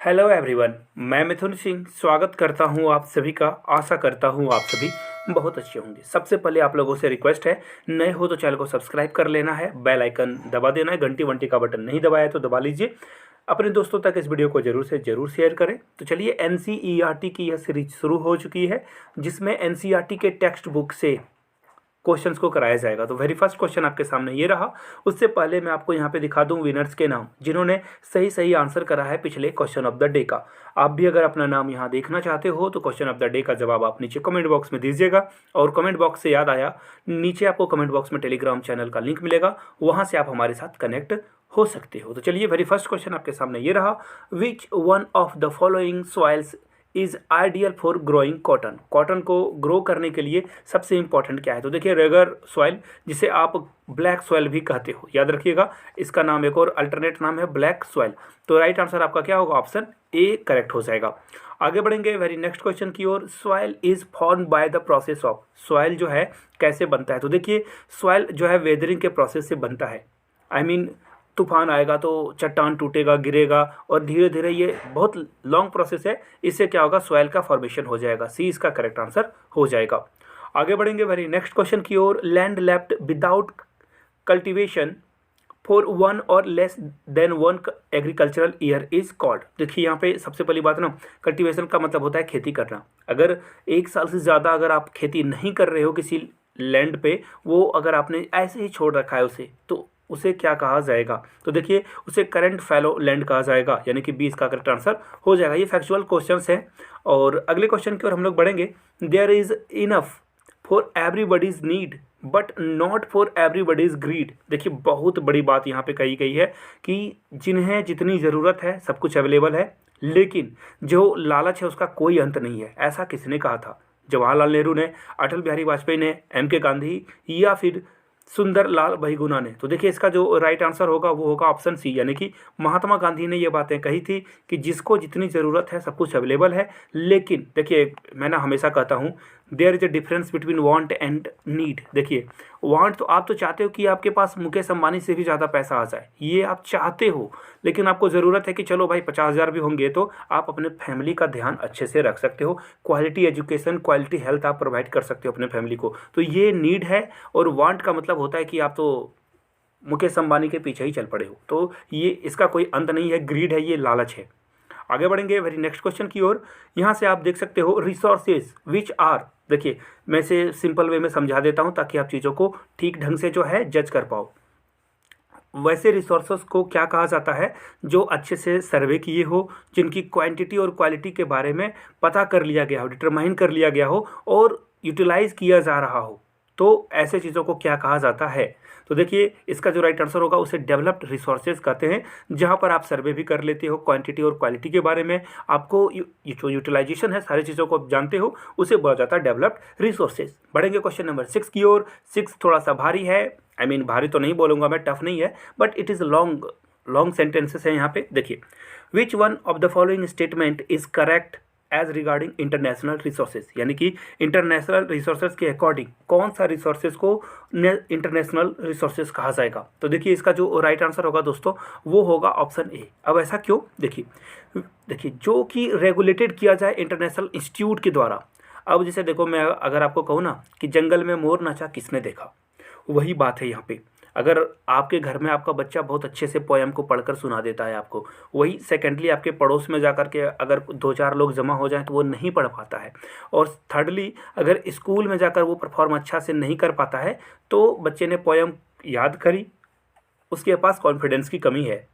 Hello everyone, मैं मिथुन सिंह स्वागत करता हूं आप सभी का। आशा करता हूं आप सभी बहुत अच्छे होंगे। सबसे पहले आप लोगों से रिक्वेस्ट है, नए हो तो चैनल को सब्सक्राइब कर लेना है, बेल आइकन दबा देना है, घंटी वंटी का बटन नहीं दबाया है तो दबा लीजिए। अपने दोस्तों तक इस वीडियो को जरूर से जरूर शेयर करें। तो चलिए, एनसीईआरटी की यह सीरीज शुरू हो चुकी है जिसमें एनसीईआरटी के टेक्स्ट बुक से क्वेश्चंस को कराया जाएगा। तो वेरी फर्स्ट क्वेश्चन आपके सामने ये रहा। उससे पहले मैं आपको यहाँ पे दिखा दूँ विनर्स के नाम, जिन्होंने सही सही आंसर करा है पिछले क्वेश्चन ऑफ द डे का। आप भी अगर अपना नाम यहाँ देखना चाहते हो तो क्वेश्चन ऑफ द डे का जवाब आप नीचे कमेंट बॉक्स में दीजिएगा। और कमेंट बॉक्स से याद आया, नीचे आपको कमेंट बॉक्स में टेलीग्राम चैनल का लिंक मिलेगा, वहाँ से आप हमारे साथ कनेक्ट हो सकते हो। तो चलिए, वेरी फर्स्ट क्वेश्चन आपके सामने ये रहा। विच one of the following soils is ideal for growing cotton. Cotton को ग्रो करने के लिए सबसे इंपॉर्टेंट क्या है? तो देखिए, रेगर सॉइल, जिसे आप ब्लैक सॉइल भी कहते हो, याद रखिएगा, इसका नाम एक और अल्टरनेट नाम है ब्लैक सॉइल। तो राइट आंसर आपका क्या होगा? ऑप्शन ए करेक्ट हो जाएगा। आगे बढ़ेंगे वेरी नेक्स्ट क्वेश्चन की ओर। Soil is form by the process of. Soil जो है कैसे बनता है? तो देखिए, सॉइल जो है वेदरिंग के प्रोसेस से बनता है। आई मीन, तूफान आएगा तो चट्टान टूटेगा, गिरेगा, और धीरे धीरे, ये बहुत लॉन्ग प्रोसेस है, इससे क्या होगा? सॉइल का फॉर्मेशन हो जाएगा। सी इसका करेक्ट आंसर हो जाएगा। आगे बढ़ेंगे वेरी नेक्स्ट क्वेश्चन की ओर। Land left without cultivation for one or less than one agricultural year is called. देखिए, यहाँ पे सबसे पहली बात ना, कल्टीवेशन का मतलब होता है खेती करना। अगर एक साल से ज़्यादा अगर आप खेती नहीं कर रहे हो किसी लैंड पे, वो अगर आपने ऐसे ही छोड़ रखा है उसे, तो उसे क्या कहा जाएगा? तो देखिए, उसे करंट फैलो लैंड कहा जाएगा, यानी कि 20 का करेक्ट आंसर हो जाएगा। ये फैक्चुअल क्वेश्चंस हैं। और अगले क्वेश्चन की ओर हम लोग बढ़ेंगे। There is enough for everybody's need but not for everybody's greed. देखिए, बहुत बड़ी बात यहाँ पे कही गई है कि जिन्हें जितनी ज़रूरत है सब कुछ अवेलेबल है, लेकिन जो लालच है उसका कोई अंत नहीं है। ऐसा किसने कहा था? जवाहरलाल नेहरू ने, अटल बिहारी वाजपेयी ने, एम के गांधी, या फिर सुंदर लाल बहुगुणा ने? तो देखिए, इसका जो राइट आंसर होगा वो होगा ऑप्शन सी, यानी कि महात्मा गांधी ने ये बातें कही थी कि जिसको जितनी ज़रूरत है सब कुछ अवेलेबल है। लेकिन देखिए, मैं ना हमेशा कहता हूँ, there is a difference between want and need. देखिए, वांट तो आप तो चाहते हो कि आपके पास मुकेश अंबानी से भी ज़्यादा पैसा आ जाए, ये आप चाहते हो, लेकिन आपको ज़रूरत है कि चलो भाई 50,000 भी होंगे तो आप अपने फैमिली का ध्यान अच्छे से रख सकते हो, क्वालिटी एजुकेशन, क्वालिटी हेल्थ आप प्रोवाइड कर सकते हो अपने फैमिली को। तो ये नीड है। और वांट का मतलब होता है कि आप तो मुकेश अंबानी के पीछे ही चल पड़े हो। तो ये इसका कोई अंत नहीं है, ग्रीड है, ये लालच है। आगे बढ़ेंगे वेरी नेक्स्ट क्वेश्चन की ओर। यहाँ से आप देख सकते हो रिसोर्सेज विच आर। देखिए, मैं इसे सिंपल वे में समझा देता हूँ ताकि आप चीज़ों को ठीक ढंग से जो है जज कर पाओ। वैसे रिसोर्सेज को क्या कहा जाता है? जो अच्छे से सर्वे किए हो, जिनकी क्वांटिटी और क्वालिटी के बारे में पता कर लिया गया हो, डिटरमाइन कर लिया गया हो, और यूटिलाइज किया जा रहा हो, तो ऐसे चीज़ों को क्या कहा जाता है? तो देखिए, इसका जो राइट आंसर होगा उसे डेवलप्ड रिसोर्सेज कहते हैं, जहाँ पर आप सर्वे भी कर लेते हो क्वांटिटी और क्वालिटी के बारे में, आपको ये जो यूटिलाइजेशन है, सारी चीज़ों को आप जानते हो, उसे बोला जाता है डेवलप्ड रिसोर्सेज। बढ़ेंगे क्वेश्चन नंबर 6 की ओर। 6 थोड़ा सा भारी है, आई मीन भारी तो नहीं बोलूँगा मैं, टफ नहीं है, but it is long long sentences है यहाँ पे। देखिए, which one of the following statement is correct as regarding international resources. यानी कि इंटरनेशनल रिसोर्सेज के अकॉर्डिंग कौन सा रिसोर्सेज को इंटरनेशनल रिसोर्सेज कहा जाएगा? तो देखिए, इसका जो राइट आंसर होगा दोस्तों वो होगा ऑप्शन ए। अब ऐसा क्यों? देखिए, जो कि रेगुलेटेड किया जाए इंटरनेशनल इंस्टीट्यूट के द्वारा। अब जैसे देखो, मैं अगर आपको कहूँ ना कि जंगल में मोर नाचा किसने देखा, वही बात है यहाँ पे। अगर आपके घर में आपका बच्चा बहुत अच्छे से पोयम को पढ़कर सुना देता है आपको, वही सेकेंडली आपके पड़ोस में जाकर के अगर 2-4 लोग जमा हो जाएं तो वो नहीं पढ़ पाता है। और थर्डली, अगर स्कूल में जाकर वो परफॉर्म अच्छा से नहीं कर पाता है, तो बच्चे ने पोयम याद करी, उसके पास कॉन्फिडेंस की कमी है।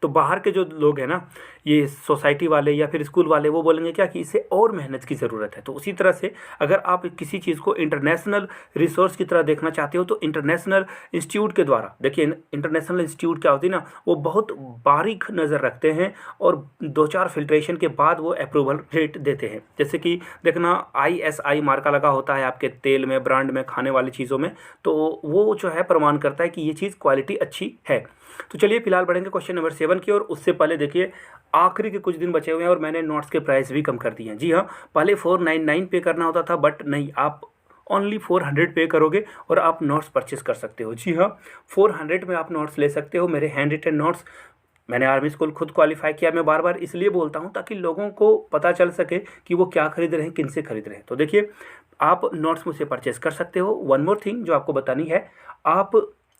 तो बाहर के जो लोग हैं ना, ये सोसाइटी वाले या फिर स्कूल वाले, वो बोलेंगे क्या कि इसे और मेहनत की ज़रूरत है। तो उसी तरह से अगर आप किसी चीज़ को इंटरनेशनल रिसोर्स की तरह देखना चाहते हो तो इंटरनेशनल इंस्टीट्यूट के द्वारा, देखिए इंटरनेशनल इंस्टीट्यूट क्या होती है ना, वो बहुत बारीक नज़र रखते हैं और 2-4 फिल्ट्रेशन के बाद वो अप्रूवल रेट देते हैं। जैसे कि देखना, ISI मार्का लगा होता है आपके तेल में, ब्रांड में, खाने वाली चीज़ों में, तो वो जो है प्रमाण करता है कि ये चीज़ क्वालिटी अच्छी है। तो चलिए, फिलहाल बढ़ेंगे क्वेश्चन नंबर 7 की ओर। उससे पहले देखिए, आखिरी के कुछ दिन बचे हुए हैं और मैंने नोट्स के प्राइस भी कम कर दिए हैं। जी हाँ, पहले 499 पे करना होता था, बट नहीं, आप ओनली 400 पे करोगे और आप नोट्स परचेस कर सकते हो। जी हाँ, 400 में आप नोट्स ले सकते हो, मेरे हैंड रिटन नोट्स मैंने आर्मी स्कूल खुद क्वालिफाई किया। मैं बार बार इसलिए बोलता हूँ ताकि लोगों को पता चल सके कि वो क्या खरीद रहे हैं, किन से खरीद रहे हैं। तो देखिए, आप नोट्स मुझसे परचेस कर सकते हो। वन मोर थिंग जो आपको बतानी है, आप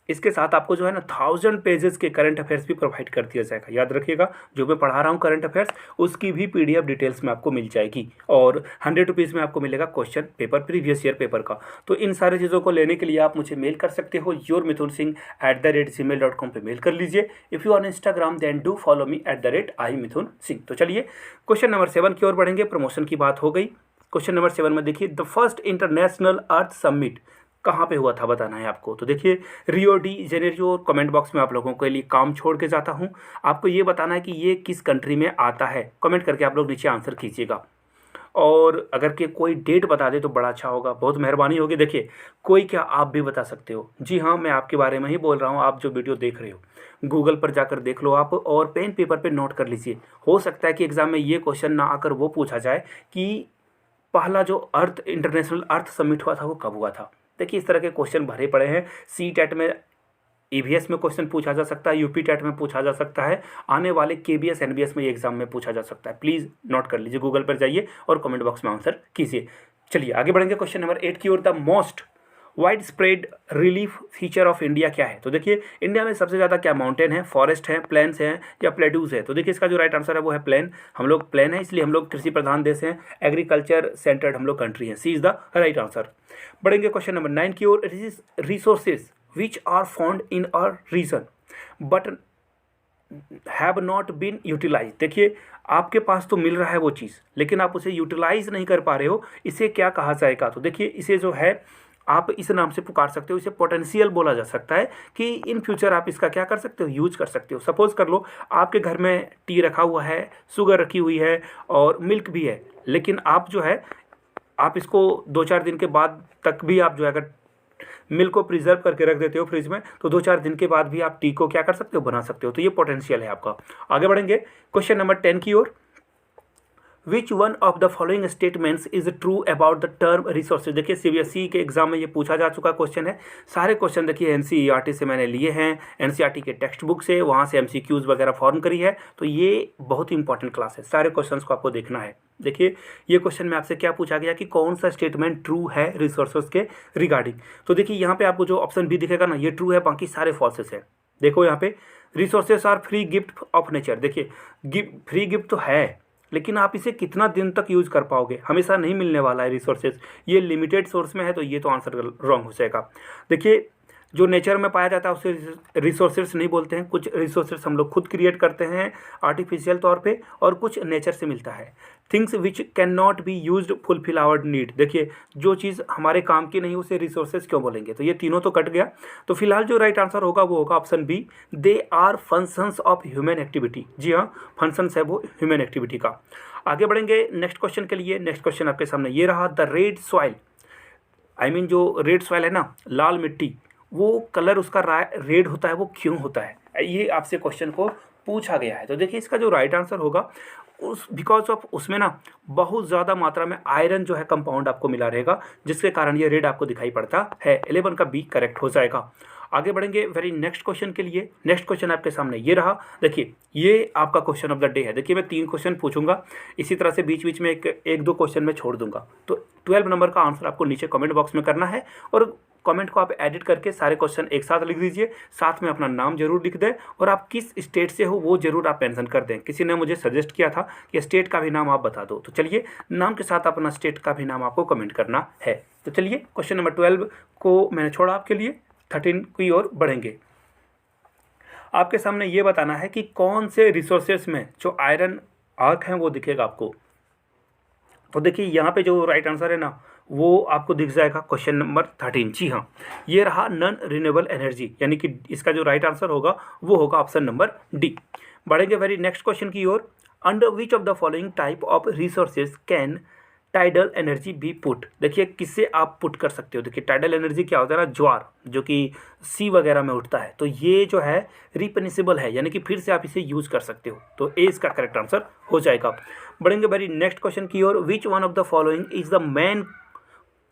इसके साथ आपको जो है ना 1000 पेजेस के करंट अफेयर्स भी प्रोवाइड कर दिया जाएगा। याद रखिएगा, जो मैं पढ़ा रहा हूँ करंट अफेयर्स, उसकी भी PDF डिटेल्स में आपको मिल जाएगी। और 100 रुपीज़ में आपको मिलेगा question paper, previous year paper का। तो इन सारी चीज़ों को लेने के लिए आप मुझे मेल कर सकते हो, yourmithunsingh@gmail.com पे मेल कर लीजिए। If you on Instagram then do follow me @imithunsingh। तो चलिए क्वेश्चन नंबर 7 की ओर बढ़ेंगे। प्रमोशन की बात हो गई। क्वेश्चन नंबर 7 में देखिए, the first international earth summit कहाँ पे हुआ था बताना है आपको। तो देखिए, Rio de Janeiro. Comment box में आप लोगों के लिए काम छोड़ के जाता हूँ, आपको ये बताना है कि ये किस कंट्री में आता है। कमेंट करके आप लोग नीचे आंसर कीजिएगा। और अगर के कोई डेट बता दे तो बड़ा अच्छा होगा, बहुत मेहरबानी होगी। देखिए, कोई क्या, आप भी बता सकते हो। जी हाँ, मैं आपके बारे में ही बोल रहा हूँ। आप जो वीडियो देख रहे हो, गूगल पर जाकर देख लो आप, और पेन पेपर पे नोट कर लीजिए। हो सकता है कि एग्जाम में ये क्वेश्चन ना आकर वो पूछा जाए कि पहला जो अर्थ इंटरनेशनल अर्थ समिट हुआ था वो कब हुआ था। देखिए, इस तरह के क्वेश्चन भरे पड़े हैं। CTET में, EVS में क्वेश्चन पूछा जा सकता है, UP टेट में पूछा जा सकता है, आने वाले KBS NBS में ये एग्जाम में पूछा जा सकता है। प्लीज़ नोट कर लीजिए, गूगल पर जाइए और कमेंट बॉक्स में आंसर कीजिए। चलिए आगे बढ़ेंगे क्वेश्चन नंबर 8 की ओर। The most wide spread relief feature of India क्या है। तो देखिए, इंडिया में सबसे ज़्यादा क्या माउंटेन है, फॉरेस्ट है, प्लेन्स हैं या प्लेट्यूज है। तो देखिए, इसका जो राइट आंसर है वो है प्लेन। हम लोग प्लेन है, इसलिए हम लोग कृषि प्रधान देश हैं, एग्रीकल्चर सेंटर्ड हम लोग कंट्री हैं। C is the right answer. बढ़ेंगे क्वेश्चन नंबर 9 की ओर। Resources which are found in a region but have not been utilise. देखिए, आपके पास तो मिल रहा है वो चीज़, लेकिन आप उसे यूटिलाइज नहीं कर पा रहे हो, इसे क्या कहा जाएगा। तो देखिए, इसे जो है आप इस नाम से पुकार सकते हो, इसे पोटेंशियल बोला जा सकता है कि इन फ्यूचर आप इसका क्या कर सकते हो, यूज कर सकते हो। सपोज कर लो, आपके घर में टी रखा हुआ है, शुगर रखी हुई है और मिल्क भी है, लेकिन आप जो है आप इसको 2-4 दिन के बाद तक भी आप जो है, अगर मिल्क को प्रिजर्व करके रख देते हो फ्रिज में, तो 2-4 दिन के बाद भी आप टी को क्या कर सकते हो, बना सकते हो। तो ये पोटेंशियल है आपका। आगे बढ़ेंगे क्वेश्चन नंबर 10 की ओर। Which one of the following statements is true about the term resources. देखिए, CBSE के एग्जाम में ये पूछा जा चुका क्वेश्चन है। सारे क्वेश्चन देखिए NCERT से मैंने लिए हैं, NCERT के टेक्स्ट बुक से, वहाँ से MCQs वगैरह फॉर्म करी है। तो ये बहुत ही इंपॉर्टेंट क्लास है, सारे क्वेश्चंस को आपको देखना है। देखिए, ये क्वेश्चन में आपसे क्या पूछा गया कि कौन सा स्टेटमेंट ट्रू है रिसोर्सेज के रिगार्डिंग। तो देखिए, यहाँ पे आपको जो ऑप्शन बी दिखेगा ना, ये ट्रू है, बाकी सारे फॉल्सेस है। देखो यहाँ पे, resources are free gift of nature. देखिए, फ्री गिफ्ट तो है, लेकिन आप इसे कितना दिन तक यूज़ कर पाओगे, हमेशा नहीं मिलने वाला है रिसोर्सेज। ये लिमिटेड सोर्स में है, तो ये तो आंसर रॉन्ग हो जाएगा। देखिए, जो नेचर में पाया जाता है उसे रिसोर्सेज नहीं बोलते हैं। कुछ रिसोर्सेज हम लोग खुद क्रिएट करते हैं आर्टिफिशियल तौर पे, और कुछ नेचर से मिलता है। Things which can not be used fulfil our need. देखिए, जो चीज़ हमारे काम की नहीं उसे रिसोर्सेज क्यों बोलेंगे। तो ये तीनों तो कट गया। तो फिलहाल जो राइट आंसर होगा वो होगा option B, they are functions of human activity. जी हाँ, फंक्शंस है वो ह्यूमन एक्टिविटी का। आगे बढ़ेंगे नेक्स्ट क्वेश्चन के लिए। नेक्स्ट क्वेश्चन आपके सामने ये रहा, द रेड सॉइल, जो रेड सॉइल है ना, लाल मिट्टी, वो कलर उसका रेड होता है, वो क्यों होता है, ये आपसे क्वेश्चन को पूछा गया है। तो देखिए, इसका जो राइट आंसर होगा, बिकॉज ऑफ उसमें ना बहुत ज़्यादा मात्रा में आयरन जो है कंपाउंड आपको मिला रहेगा, जिसके कारण ये रेड आपको दिखाई पड़ता है। 11 का बी करेक्ट हो जाएगा। आगे बढ़ेंगे वेरी नेक्स्ट क्वेश्चन के लिए। नेक्स्ट क्वेश्चन आपके सामने ये रहा। देखिए, ये आपका क्वेश्चन ऑफ द डे है। देखिए, मैं 3 क्वेश्चन पूछूंगा, इसी तरह से बीच बीच में एक दो क्वेश्चन में छोड़ दूंगा। तो 12 नंबर का आंसर आपको नीचे कमेंट बॉक्स में करना है, और कमेंट को आप एडिट करके सारे क्वेश्चन एक साथ लिख दीजिए। साथ में अपना नाम जरूर लिख दें, और आप किस स्टेट से हो वो जरूर आप मेंशन कर दें। किसी ने मुझे सजेस्ट किया था कि स्टेट का भी नाम आप बता दो, तो चलिए नाम के साथ अपना स्टेट का भी नाम आपको कमेंट करना है। तो चलिए, क्वेश्चन नंबर 12 को मैंने छोड़ा आपके लिए, 13 की ओर बढ़ेंगे। आपके सामने ये बताना है कि कौन से रिसोर्सेस में जो आयरन आर्क हैं वो दिखेगा आपको। तो देखिए, यहाँ पे जो राइट आंसर है ना, वो आपको दिख जाएगा क्वेश्चन नंबर 13। जी हाँ, ये रहा नॉन रिन्यूएबल एनर्जी, यानी कि इसका जो राइट आंसर होगा वो होगा ऑप्शन नंबर डी। बढ़ेंगे वेरी नेक्स्ट क्वेश्चन की ओर। Under which of the following type of resources can tidal energy भी पुट। देखिए, किससे आप पुट कर सकते हो। देखिए, टाइडल एनर्जी क्या होता है ना, ज्वार जो कि सी वगैरह में उठता है, तो ये जो है रिपनिसेबल है, यानी कि फिर से आप इसे यूज कर सकते हो। तो ए इसका करेक्ट आंसर हो जाएगा। बढ़ेंगे वेरी नेक्स्ट क्वेश्चन की ओर। Which one of the following is the main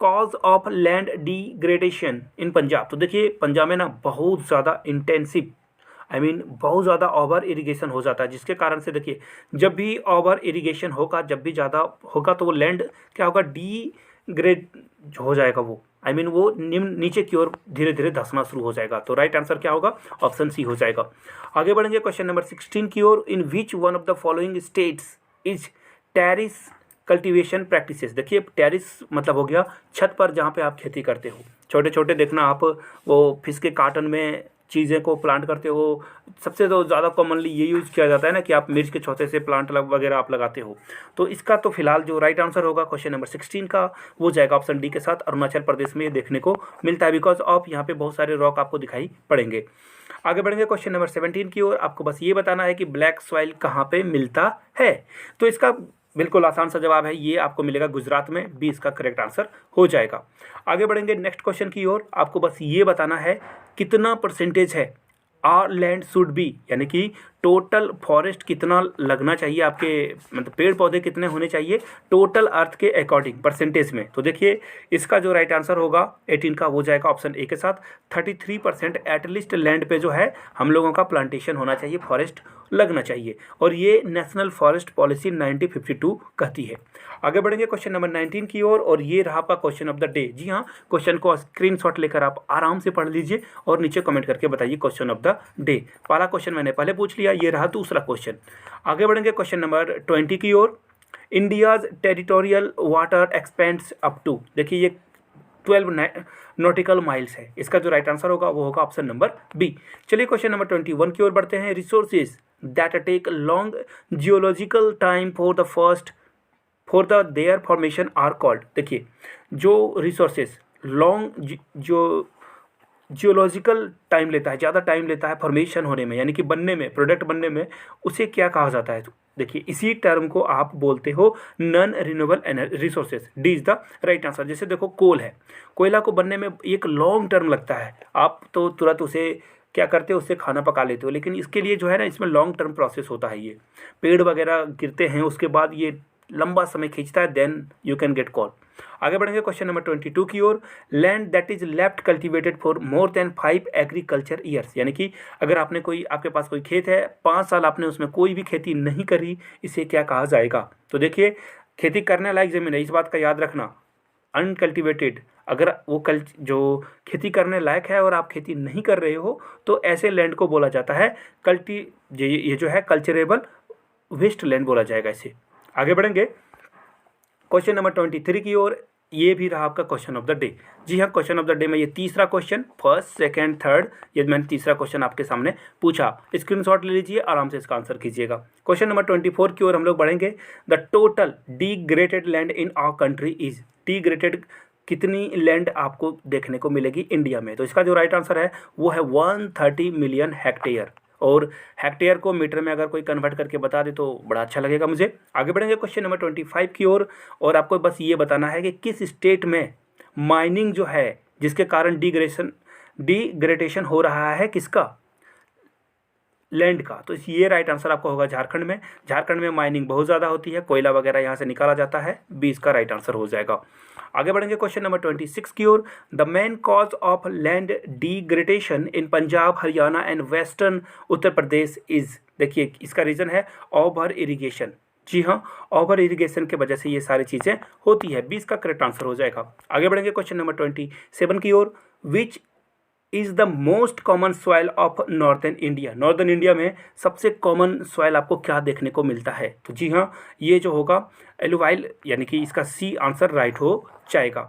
cause of land degradation in Punjab. तो देखिए, पंजाब में ना बहुत ज़्यादा इंटेंसिव बहुत ज़्यादा ओवर इरिगेशन हो जाता है, जिसके कारण से देखिए जब भी ओवर इरिगेशन होगा, जब भी ज़्यादा होगा तो वो लैंड क्या होगा, डीग्रेड हो जाएगा वो, वो निम्न नीचे की ओर धीरे धीरे धंसना शुरू हो जाएगा। तो राइट आंसर क्या होगा, ऑप्शन सी हो जाएगा। आगे बढ़ेंगे क्वेश्चन नंबर 16 की ओर। In which one of the following states is terrace cultivation practices. देखिए टेरिस मतलब हो गया छत पर जहाँ पे आप खेती करते हो, छोटे छोटे देखना आप वो फिश के कार्टन में चीज़ें को प्लांट करते हो। सबसे तो ज़्यादा कॉमनली ये यूज़ किया जाता है ना कि आप मिर्च के छोटे से प्लांट वगैरह आप लगाते हो। तो इसका तो फिलहाल जो राइट आंसर होगा क्वेश्चन नंबर 16 का वो जाएगा ऑप्शन डी के साथ। अरुणाचल प्रदेश में ये देखने को मिलता है, बिकॉज ऑफ यहाँ पे बहुत सारे रॉक आपको दिखाई पड़ेंगे। आगे बढ़ेंगे क्वेश्चन नंबर 17 की ओर। आपको बस ये बताना है कि ब्लैक सॉइल कहाँ पे मिलता है। तो इसका बिल्कुल आसान सा जवाब है, ये आपको मिलेगा गुजरात में, बी इसका करेक्ट आंसर हो जाएगा। आगे बढ़ेंगे नेक्स्ट क्वेश्चन की ओर। आपको बस ये बताना है कितना परसेंटेज है आर लैंड शुड बी, यानी कि टोटल फॉरेस्ट कितना लगना चाहिए आपके, मतलब पेड़ पौधे कितने होने चाहिए टोटल अर्थ के अकॉर्डिंग परसेंटेज में। तो देखिए इसका जो राइट आंसर होगा 18 का वो जाएगा ऑप्शन ए के साथ। 33% एटलीस्ट लैंड पे जो है हम लोगों का प्लांटेशन होना चाहिए, फॉरेस्ट लगना चाहिए, और ये नेशनल फॉरेस्ट पॉलिसी 1952 कहती है। आगे बढ़ेंगे क्वेश्चन नंबर 19 की ओर, और ये रहा आपका क्वेश्चन ऑफ द डे। जी हाँ, क्वेश्चन को स्क्रीनशॉट लेकर आप आराम से पढ़ लीजिए और नीचे कमेंट करके बताइए क्वेश्चन ऑफ द डे। पहला क्वेश्चन मैंने पहले पूछ लिया, ये रहा दूसरा क्वेश्चन। आगे बढ़ेंगे क्वेश्चन नंबर 20 की ओर। India's territorial water expands up to, देखिए ये 12 नॉटिकल माइल्स है। इसका जो राइट आंसर होगा वो होगा ऑप्शन नंबर बी। चलिए क्वेश्चन नंबर 21 की ओर बढ़ते हैं। Resources that take long geological time for the their formation are called. देखिए जो रिसोर्सेज लॉन्ग जो जियोलॉजिकल टाइम लेता है, ज़्यादा टाइम लेता है फॉर्मेशन होने में, यानी कि बनने में, प्रोडक्ट बनने में, उसे क्या कहा जाता है। देखिए इसी टर्म को आप बोलते हो non renewable resources. D is the right answer. जैसे देखो कोल है, कोयला को बनने में एक लॉन्ग टर्म लगता है, आप तो तुरंत उसे क्या करते हो, उससे खाना पका लेते हो, लेकिन इसके लिए जो है ना इसमें लॉन्ग टर्म प्रोसेस होता है। ये पेड़ वगैरह गिरते हैं, उसके बाद ये लंबा समय खींचता है, then you can get call. आगे बढ़ेंगे क्वेश्चन नंबर 22 की ओर। Land that is left cultivated for more than 5 agriculture years, यानी कि अगर आपने आपके पास कोई खेत है, 5 साल आपने उसमें कोई भी खेती नहीं करी, इसे क्या कहा जाएगा। तो देखिए खेती करने लायक जमीन है, इस बात का याद रखना। अनकल्टिवेटेड, अगर वो जो खेती करने लायक है और आप खेती नहीं कर रहे हो, तो ऐसे लैंड को बोला जाता है ये जो है कल्चरेबल वेस्ट लैंड बोला जाएगा इसे। आगे बढ़ेंगे क्वेश्चन नंबर 23 की ओर। ये भी रहा आपका क्वेश्चन ऑफ द डे। जी हाँ, क्वेश्चन ऑफ द डे में ये तीसरा क्वेश्चन, फर्स्ट सेकंड थर्ड, ये मैंने तीसरा क्वेश्चन आपके सामने पूछा। स्क्रीनशॉट ले लीजिए, आराम से इसका आंसर कीजिएगा। क्वेश्चन नंबर 24 की ओर हम लोग बढ़ेंगे। The total degraded land in our country is, degraded कितनी लैंड आपको देखने को मिलेगी इंडिया में। तो इसका जो राइट आंसर है वो है 130 मिलियन हेक्टेयर, और हेक्टेयर को मीटर में अगर कोई कन्वर्ट करके बता दे तो बड़ा अच्छा लगेगा मुझे। आगे बढ़ेंगे क्वेश्चन नंबर 25 की ओर, और आपको बस ये बताना है कि किस स्टेट में माइनिंग जो है जिसके कारण डिग्रेडेशन हो रहा है, किसका, लैंड का। तो ये राइट आंसर आपको होगा झारखंड में। झारखंड में माइनिंग बहुत ज़्यादा होती है, कोयला वगैरह यहाँ से निकाला जाता है, 20 का राइट आंसर हो जाएगा। आगे बढ़ेंगे क्वेश्चन नंबर 26 की ओर। The main cause of land degradation in Punjab, Haryana and western Uttar Pradesh is, देखिए इसका रीज़न है ओवर इरीगेशन। जी हाँ, ओवर इरीगेशन के वजह से ये सारी चीज़ें होती है, 20 का करेक्ट आंसर हो जाएगा। आगे बढ़ेंगे क्वेश्चन नंबर 27 की ओर। Which is the most common soil of northern India, northern India में सबसे कॉमन सॉइल आपको क्या देखने को मिलता है। तो जी हाँ, ये जो होगा एलुवाइल, यानी कि इसका सी आंसर राइट हो जाएगा।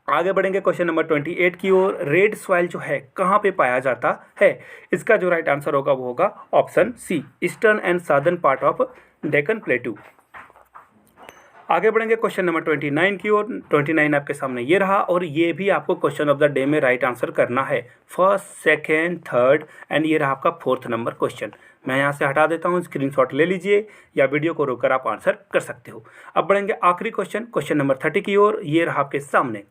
आगे बढ़ेंगे क्वेश्चन नंबर 28 की ओर। रेड सॉइल जो है कहाँ पे पाया जाता है, इसका जो राइट आंसर होगा वो होगा option C, eastern and southern part of Deccan plateau. आगे बढ़ेंगे क्वेश्चन नंबर 29 की ओर। 29 आपके सामने ये रहा, और ये भी आपको क्वेश्चन ऑफ द डे में राइट आंसर करना है, फर्स्ट सेकेंड थर्ड, एंड ये रहा आपका 4th नंबर क्वेश्चन। मैं यहाँ से हटा देता हूँ, स्क्रीनशॉट ले लीजिए या वीडियो को रोककर आप आंसर कर सकते हो। अब बढ़ेंगे आखिरी क्वेश्चन, क्वेश्चन नंबर 30 की ओर। ये रहा आपके सामने।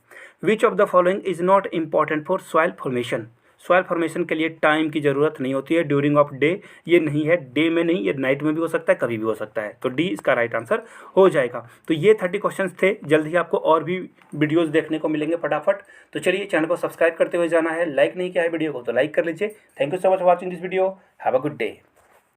विच of the following is not important for soil formation. Soil formation के लिए टाइम की ज़रूरत नहीं होती है, ड्यूरिंग ऑफ डे ये नहीं है, डे में नहीं, ये नाइट में भी हो सकता है, कभी भी हो सकता है। तो डी इसका राइट आंसर हो जाएगा। तो ये 30 क्वेश्चंस थे। जल्द ही आपको और भी वीडियोज़ देखने को मिलेंगे फटाफट। तो चलिए चैनल को सब्सक्राइब करते हुए जाना है, लाइक नहीं किया है वीडियो को तो लाइक कर लीजिए। Thank you so much for watching this video. Have a good day.